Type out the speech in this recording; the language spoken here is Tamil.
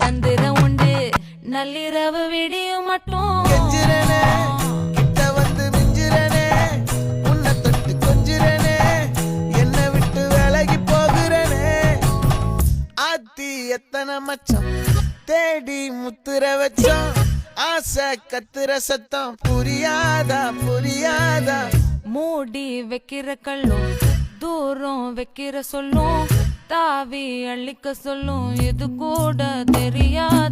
சந்திரம் உண்டு நள்ளிரவு விடியும் மட்டும் கெஞ்சிரனே கிட்ட வந்து மிஞ்சிரனே உன்னை தொட்டு கொஞ்சிரனே என்னை விட்டு விலகி போகிறனே ஆத்தி எத்தனை மச்சம் தேடி முத்துற வச்சோம் ஆசை கத்துற சத்தம் புரியாதா புரியாதா மூடி வைக்கிற கல்லும் தூரம் வைக்கிற சொல்லும் தாவி அள்ளிக்க சொல்லும் இது கூட தெரியாது